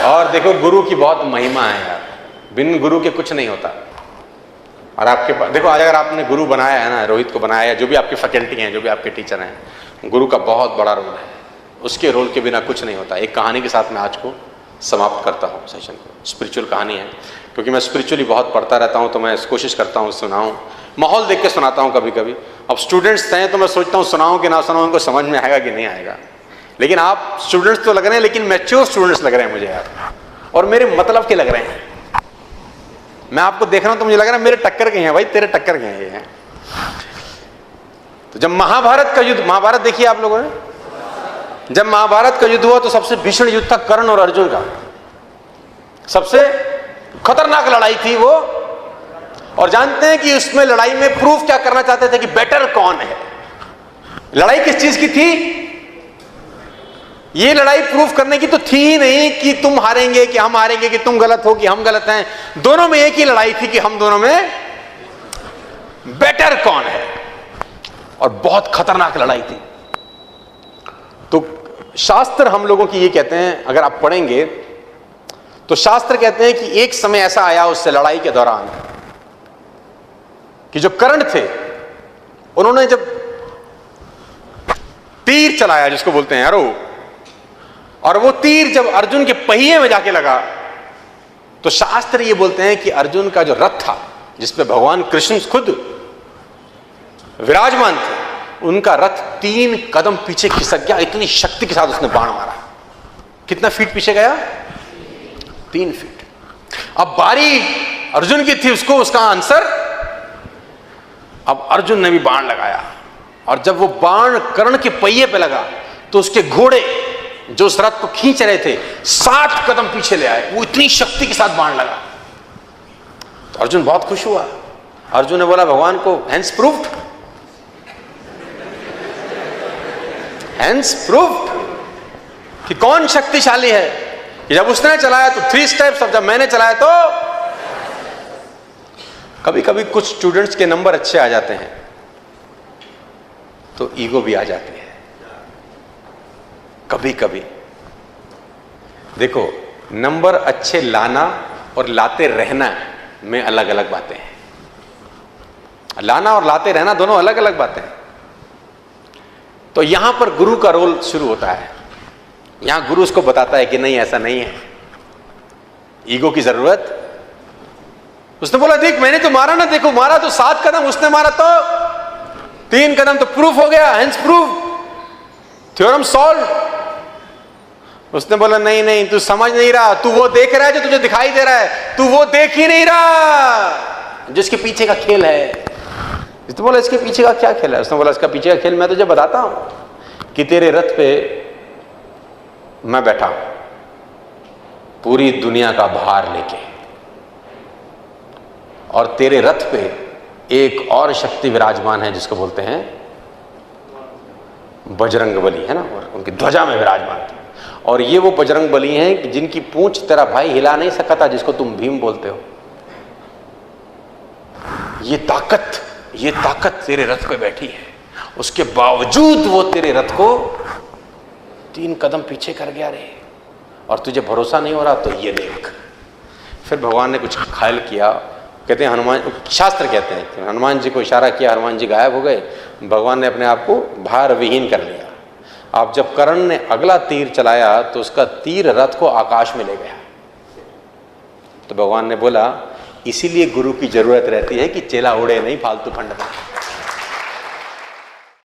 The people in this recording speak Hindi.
और देखो गुरु की बहुत महिमा है यार, बिन गुरु के कुछ नहीं होता। और आपके पास देखो, आज अगर आपने गुरु बनाया है ना, रोहित को बनाया है, जो भी आपकी फैकल्टी हैं, जो भी आपके टीचर हैं, गुरु का बहुत बड़ा रोल है। उसके रोल के बिना कुछ नहीं होता। एक कहानी के साथ मैं आज को समाप्त करता हूँ सेशन को। स्पिरिचुअल कहानी है, क्योंकि मैं स्पिरिचुअली बहुत पढ़ता रहता हूँ, तो मैं कोशिश करता हूँ सुनाऊँ, माहौल देख के सुनाता हूँ कभी कभी। अब स्टूडेंट्स हैं तो मैं सोचता हूँ सुनाऊँ कि ना सुनाऊँ, उनको समझ में आएगा कि नहीं आएगा। लेकिन आप स्टूडेंट्स तो लग रहे हैं, लेकिन मैच्योर स्टूडेंट्स लग रहे हैं मुझे यार, और मेरे मतलब के लग रहे हैं। मैं आपको देख रहा हूं तो मुझे लग रहा है मेरे टक्कर के हैं भाई, तेरे टक्कर के हैं ये हैं। तो जब महाभारत का युद्ध, महाभारत देखिए आप लोगों ने, जब महाभारत का युद्ध हुआ तो सबसे भीषण युद्ध था कर्ण और अर्जुन का। सबसे खतरनाक लड़ाई थी वो। और जानते हैं कि उसमें लड़ाई में प्रूफ क्या करना चाहते थे कि बेटर कौन है। लड़ाई किस चीज की थी? ये लड़ाई प्रूफ करने की तो थी ही नहीं कि तुम हारेंगे कि हम हारेंगे, कि तुम गलत हो कि हम गलत हैं। दोनों में एक ही लड़ाई थी कि हम दोनों में बेटर कौन है। और बहुत खतरनाक लड़ाई थी। तो शास्त्र हम लोगों की ये कहते हैं, अगर आप पढ़ेंगे तो शास्त्र कहते हैं कि एक समय ऐसा आया उससे लड़ाई के दौरान कि जो कर्ण थे उन्होंने जब तीर चलाया, जिसको बोलते हैं एरो, और वो तीर जब अर्जुन के पहिए में जाके लगा, तो शास्त्र ये बोलते हैं कि अर्जुन का जो रथ था, जिसपे भगवान कृष्ण खुद विराजमान थे, उनका रथ 3 कदम पीछे खिसक गया। इतनी शक्ति के साथ उसने बाण मारा। कितना फीट पीछे गया? 3 फीट। अब बारी अर्जुन की थी, उसको उसका आंसर। अब अर्जुन ने भी बाण लगाया, और जब वो बाण कर्ण के पहिए पे लगा तो उसके घोड़े जो उस रथ को खींच रहे थे 7 कदम पीछे ले आए। वो इतनी शक्ति के साथ बाण लगा। तो अर्जुन बहुत खुश हुआ। अर्जुन ने बोला भगवान को, हैंस प्रूव्ड, हैंस प्रूव्ड कि कौन शक्तिशाली है। कि जब उसने चलाया तो 3 स्टेप्स, और जब मैंने चलाया तो कभी कभी कुछ स्टूडेंट्स के नंबर अच्छे आ जाते हैं तो ईगो भी आ जाती है। कभी कभी देखो, नंबर अच्छे लाना और लाते रहना में अलग अलग बातें हैं। लाना और लाते रहना दोनों अलग अलग बातें हैं। तो यहां पर गुरु का रोल शुरू होता है। यहां गुरु उसको बताता है कि नहीं, ऐसा नहीं है, ईगो की जरूरत। उसने बोला देख मैंने तो मारा ना, देखो मारा तो 7 कदम, उसने मारा तो 3 कदम, तो प्रूफ हो गया, हेंस प्रूफ, थ्योरम सॉल्व। उसने बोला नहीं नहीं, तू समझ नहीं रहा, तू वो देख रहा है जो तुझे दिखाई दे रहा है, तू वो देख ही नहीं रहा जिसके पीछे का खेल है। उसने बोला इसके पीछे का क्या खेल है? उसने बोला इसका पीछे का खेल मैं तुझे बताता हूं कि तेरे रथ पे मैं बैठा हूं पूरी दुनिया का भार लेके, और तेरे रथ पे एक और शक्ति विराजमान है जिसको बोलते हैं बजरंगबली, है ना, और उनकी ध्वजा में विराजमान थे। और ये वो बजरंगबली हैं जिनकी पूंछ तेरा भाई हिला नहीं सका था, जिसको तुम भीम बोलते हो। ये ताकत तेरे रथ पे बैठी है, उसके बावजूद वो तेरे रथ को 3 कदम पीछे कर गया रे। और तुझे भरोसा नहीं हो रहा तो ये देख। फिर भगवान ने कुछ ख्याल किया, कहते हैं हनुमान, शास्त्र कहते हैं कि हनुमान जी को इशारा किया, हनुमान जी गायब हो गए। भगवान ने अपने आप को भार विहीन कर लिया। अब जब कर्ण ने अगला तीर चलाया तो उसका तीर रथ को आकाश में ले गया। तो भगवान ने बोला इसीलिए गुरु की जरूरत रहती है कि चेला उड़े नहीं फालतू फंड में।